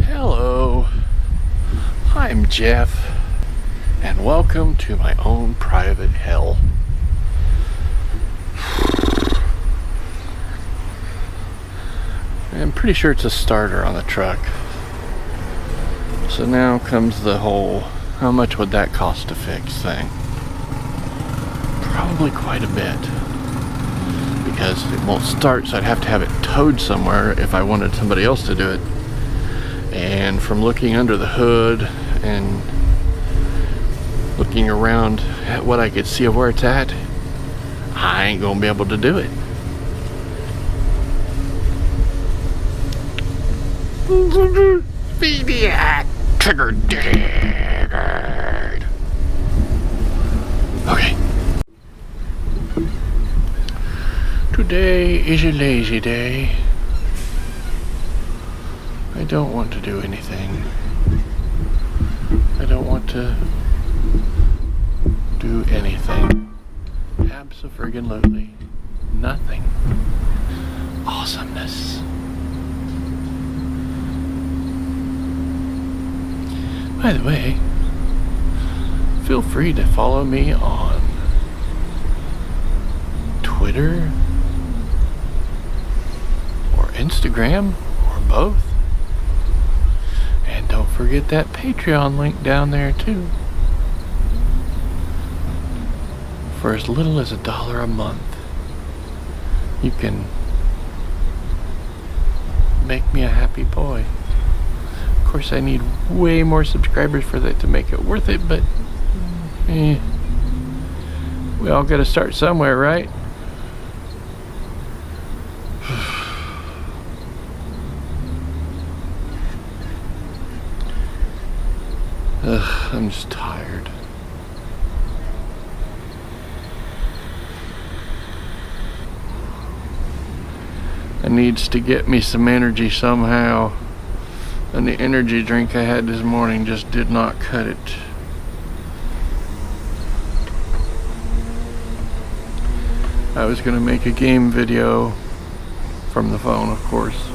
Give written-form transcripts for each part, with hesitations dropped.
Hello, I'm Jeff, and welcome to my own private hell. I'm pretty sure it's a starter on the truck. So now comes the whole, how much would that cost to fix thing? Probably quite a bit. Because it won't start, so I'd have to have it towed somewhere if I wanted somebody else to do it. And from looking under the hood and looking around at what I could see of where it's at, I ain't gonna be able to do it. Speedy triggered. Okay. Today is a lazy day. I don't want to do anything. I don't want to do anything. Abso-friggin-lutely nothing. Awesomeness. By the way, feel free to follow me on Twitter or Instagram or both. And don't forget that Patreon link down there too. For as little as $1 a month, you can make me a happy boy. Of course, I need way more subscribers for that to make it worth it, but we all gotta start somewhere, right? Ugh, I'm just tired. It needs to get me some energy somehow. And the energy drink I had this morning just did not cut it. I was gonna make a game video from the phone, of course.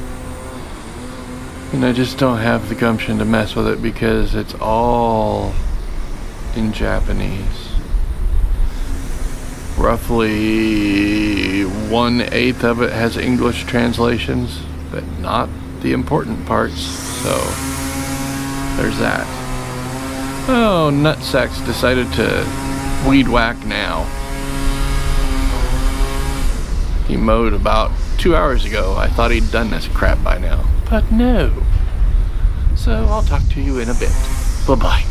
And I just don't have the gumption to mess with it because it's all in Japanese. Roughly 1/8 of it has English translations, but not the important parts, so there's that. Oh, Nutsacks decided to weed whack now. He mowed about 2 hours ago. I thought he'd done this crap by now, but no. So I'll talk to you in a bit. Bye-bye.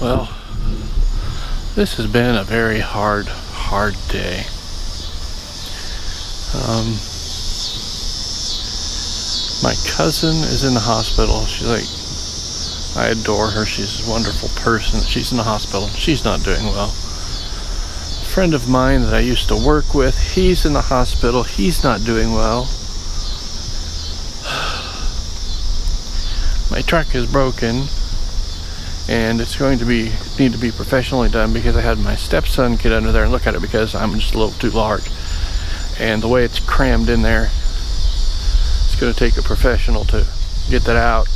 Well, this has been a very hard day. My cousin is in the hospital. She's like, I adore her. She's a wonderful person. She's in the hospital. She's not doing well. A friend of mine that I used to work with, he's in the hospital. He's not doing well. My truck is broken, and it's going to need to be professionally done because I had my stepson get under there and look at it because I'm just a little too large. And the way it's crammed in there, it's going to take a professional to get that out.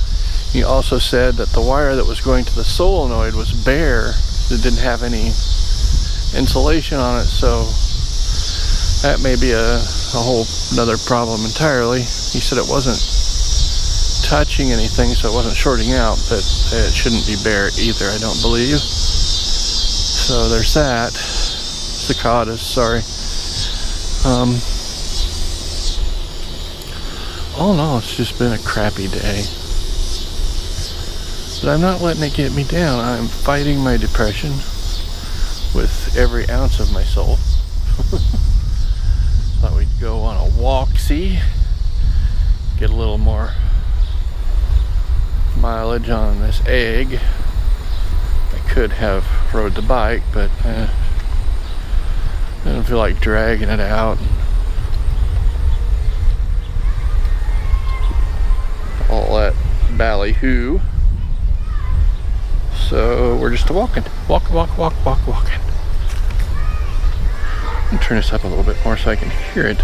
He also said that the wire that was going to the solenoid was bare. It didn't have any insulation on it, so that may be a whole another problem entirely. He said it wasn't touching anything, so it wasn't shorting out, but it shouldn't be bare either, I don't believe. So there's that. Cicadas, sorry. All in all, it's just been a crappy day. But I'm not letting it get me down. I'm fighting my depression with every ounce of my soul. Thought we'd go on a walk-see, get a little more mileage on this egg. I could have rode the bike, but I don't feel like dragging it out. All that ballyhoo. So we're just walking. Walking. I'm gonna turn this up a little bit more so I can hear it.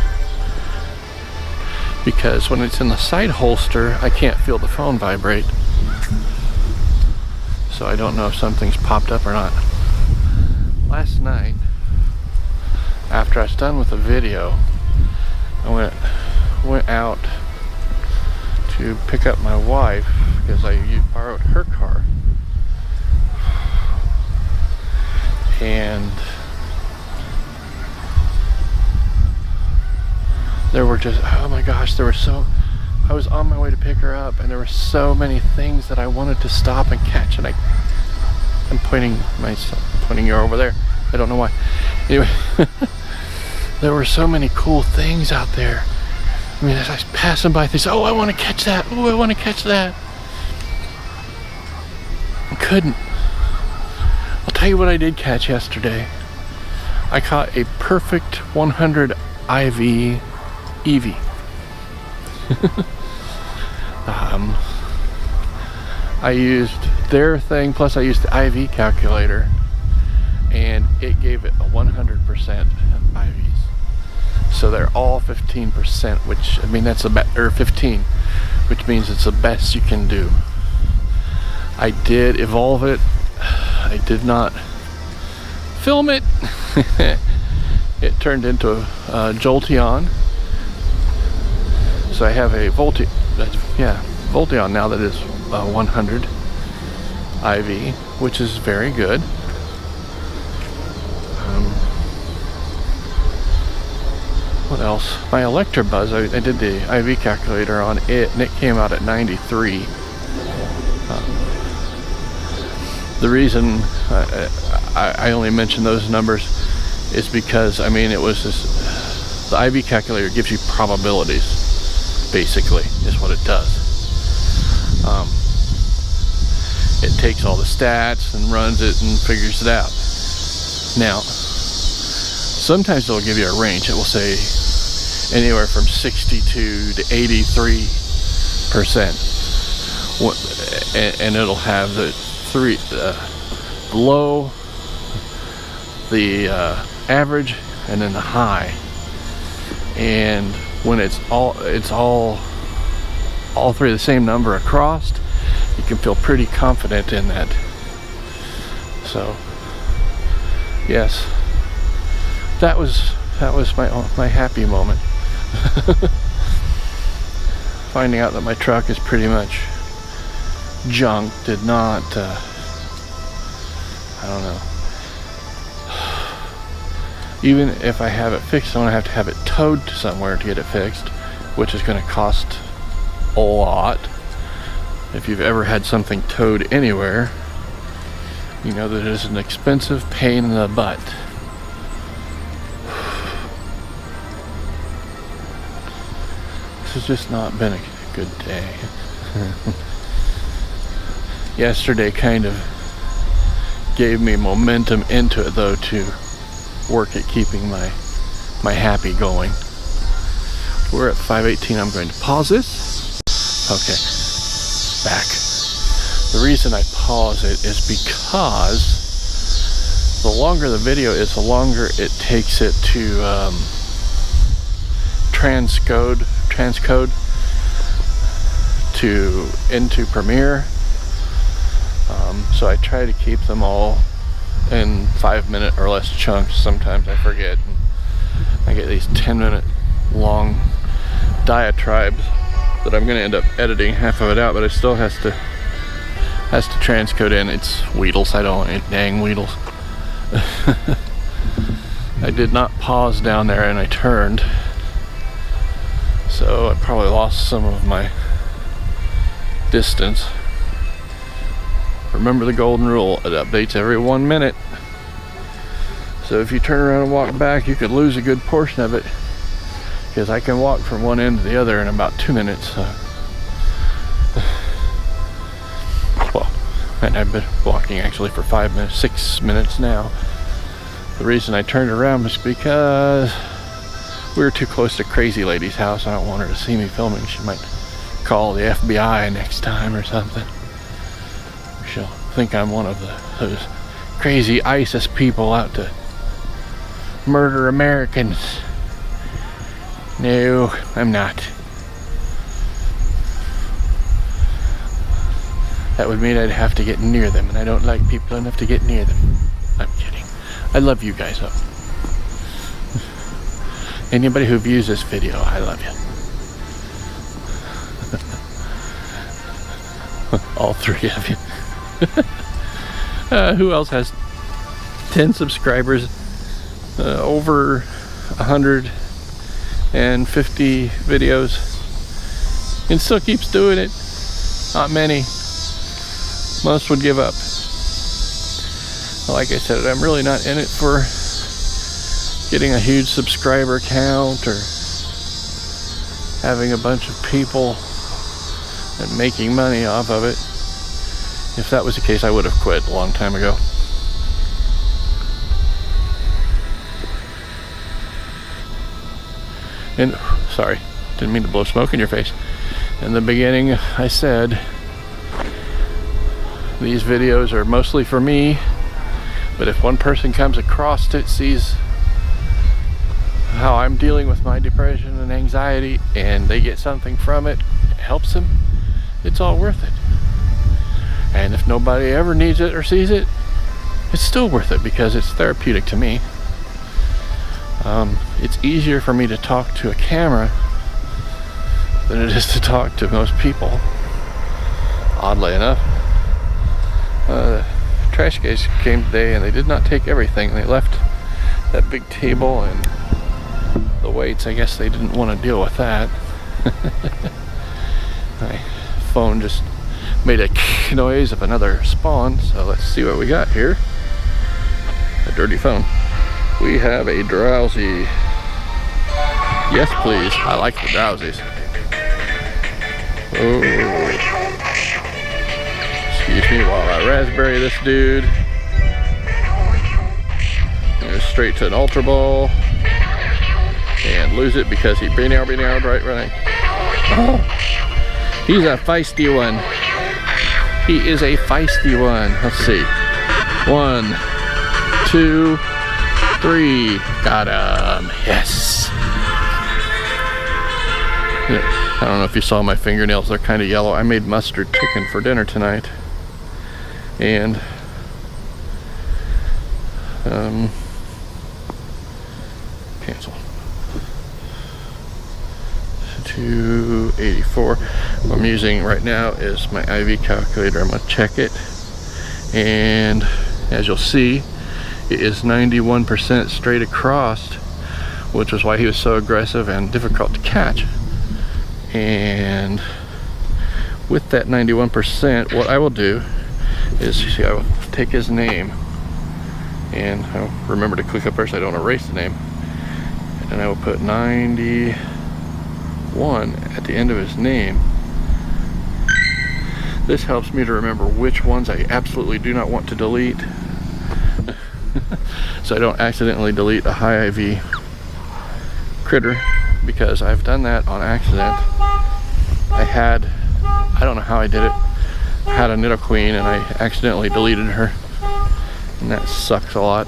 because when it's in the side holster, I can't feel the phone vibrate. So I don't know if something's popped up or not. Last night, after I was done with the video, I went out to pick up my wife because I borrowed her car. And there were just, oh my gosh, I was on my way to pick her up, and there were so many things that I wanted to stop and catch, and I'm pointing you over there. I don't know why. Anyway, there were so many cool things out there. I mean, as I was passing by things, oh, I want to catch that. Oh, I want to catch that. I couldn't. I'll tell you what I did catch yesterday. I caught a perfect 100 IV Evie. I used their thing, plus I used the IV calculator, and it gave it a 100% IVs. So they're all 15%, which, I mean, that's or 15, which means it's the best you can do. I did evolve it. I did not film it. It turned into a Jolteon. So I have a Volteon now that is 100 IV, which is very good. What else? My Electabuzz, I did the IV calculator on it, and it came out at 93. The reason I only mention those numbers is because, I mean, it was just, the IV calculator gives you probabilities, basically, is what it does. It takes all the stats and runs it and figures it out. Now, sometimes it'll give you a range. It will say anywhere from 62 to 83%, and it'll have the low, the average, and then the high. And when it's all three the same number across, you can feel pretty confident in that. So yes, that was my happy moment. Finding out that my truck is pretty much junk did not I don't know. Even if I have it fixed, I'm gonna have to have it towed to somewhere to get it fixed, which is gonna cost a lot. If you've ever had something towed anywhere, you know that it is an expensive pain in the butt. This has just not been a good day. Yesterday kind of gave me momentum into it, though, to work at keeping my happy going. We're at 5:18. I'm going to pause this. Okay, back. The reason I pause it is because the longer the video is, the longer it takes it to transcode into Premiere. So I try to keep them all in 5-minute or less chunks. Sometimes I forget. I get these 10-minute long diatribes that I'm going to end up editing half of it out, but it still has to transcode in. It's Weedles. I don't want any dang Weedles. I did not pause down there, and I turned, so I probably lost some of my distance. Remember the golden rule, it updates every 1 minute. So if you turn around and walk back, you could lose a good portion of it, because I can walk from one end to the other in about 2 minutes. Well, and I've been walking actually for 6 minutes now. The reason I turned around was because we were too close to Crazy Lady's house. I don't want her to see me filming. She might call the FBI next time or something. She'll think I'm one of those crazy ISIS people out to murder Americans. No, I'm not. that would mean I'd have to get near them, and I don't like people enough to get near them. I'm kidding. I love you guys though. Anybody who views this video, I love you. All three of you. Who else has 10 subscribers, over 150 videos, and still keeps doing it? Not many. Most would give up. Like I said, I'm really not in it for getting a huge subscriber count or having a bunch of people and making money off of it. If that was the case, I would have quit a long time ago. And sorry, didn't mean to blow smoke in your face. In the beginning, I said these videos are mostly for me, but if one person comes across it, sees how I'm dealing with my depression and anxiety, and they get something from it, it helps them, it's all worth it. And if nobody ever needs it or sees it, it's still worth it because it's therapeutic to me. It's easier for me to talk to a camera than it is to talk to most people, oddly enough. Trash guys came today and they did not take everything. They left that big table and the weights. I guess they didn't want to deal with that. My phone just made a noise of another spawn, so let's see what we got here. A dirty phone. We have a drowsy. Yes, please. I like the drowsies. Oh. Excuse me while I raspberry this dude. Go straight to an ultra ball and lose it because he been out right. Oh, he's a feisty one. He is a feisty one. Let's see. 1, 2, 3. Got him. Yes. I don't know if you saw my fingernails. They're kind of yellow. I made mustard chicken for dinner tonight. And cancel. 284. What I'm using right now is my IV calculator. I'm going to check it, and as you'll see, it is 91% straight across, which is why he was so aggressive and difficult to catch. And with that 91%, what I will do is, you see, I will take his name, and I'll remember to click up there so I don't erase the name, and I will put 91 at the end of his name. This helps me to remember which ones I absolutely do not want to delete, so I don't accidentally delete a high IV critter, because I've done that on accident. I don't know how I did it. I had a Niddle Queen and I accidentally deleted her, and that sucks a lot.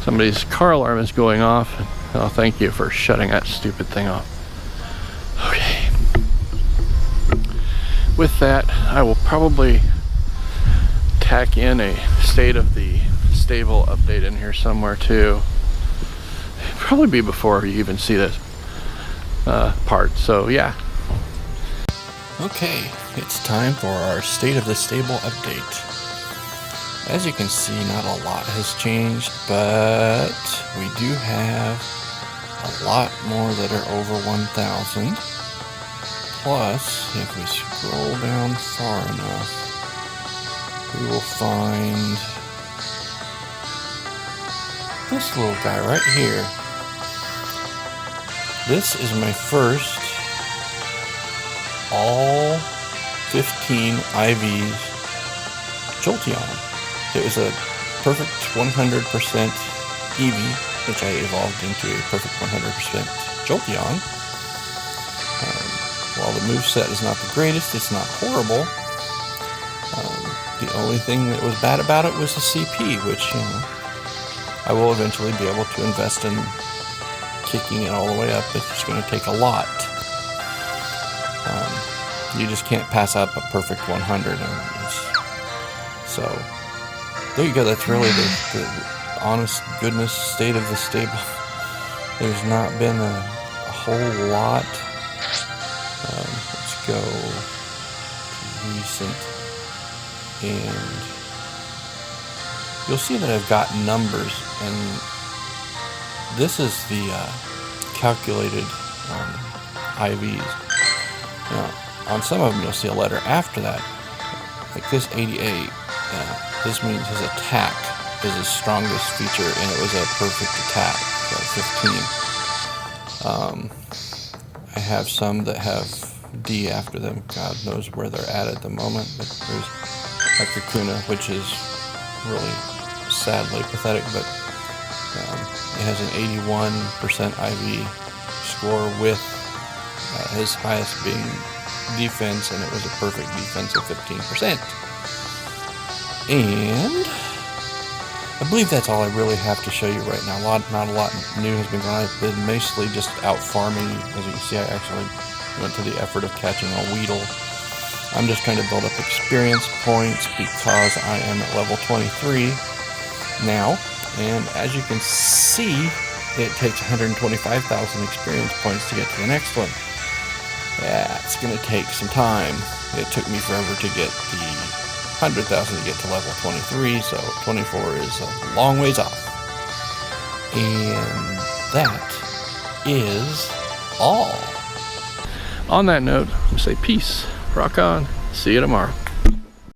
Somebody's car alarm is going off. Oh, thank you for shutting that stupid thing off. Okay. With that, I will probably tack in a state of the stable update in here somewhere too. It'll probably be before you even see this part, so yeah. Okay, it's time for our state of the stable update. As you can see, not a lot has changed, but we do have a lot more that are over 1,000. Plus, if we scroll down far enough, we will find this little guy right here. This is my first all 15 IVs Jolteon. It was a perfect 100% Eevee, which I evolved into a perfect 100% Jolteon. While the moveset is not the greatest, it's not horrible. The only thing that was bad about it was the CP, which, I will eventually be able to invest in kicking it all the way up. It's just going to take a lot. you just can't pass up a perfect 100. So there you go. That's really the honest goodness state of the stable. There's not been a whole lot. Let's go to recent, and you'll see that I've got numbers, and this is the calculated IVs. Now, on some of them you'll see a letter after that, like this 88. This means his attack is his strongest feature, and it was a perfect attack, so 15. I have some that have D after them. God knows where they're at the moment, but there's a Kakuna, which is really sadly pathetic, but it has an 81% IV score with his highest being defense, and it was a perfect defense of 15%. And I believe that's all I really have to show you right now. Not a lot new has been going on. I've been mostly just out farming. As you can see, I actually went to the effort of catching a weedle. I'm just trying to build up experience points because I am at level 23 now. And as you can see, it takes 125,000 experience points to get to the next one. Yeah, it's going to take some time. It took me forever to get the 100,000 to get to level 23, so 24 is a long ways off. And that is all. On that note, I'm going to say peace, rock on, see you tomorrow.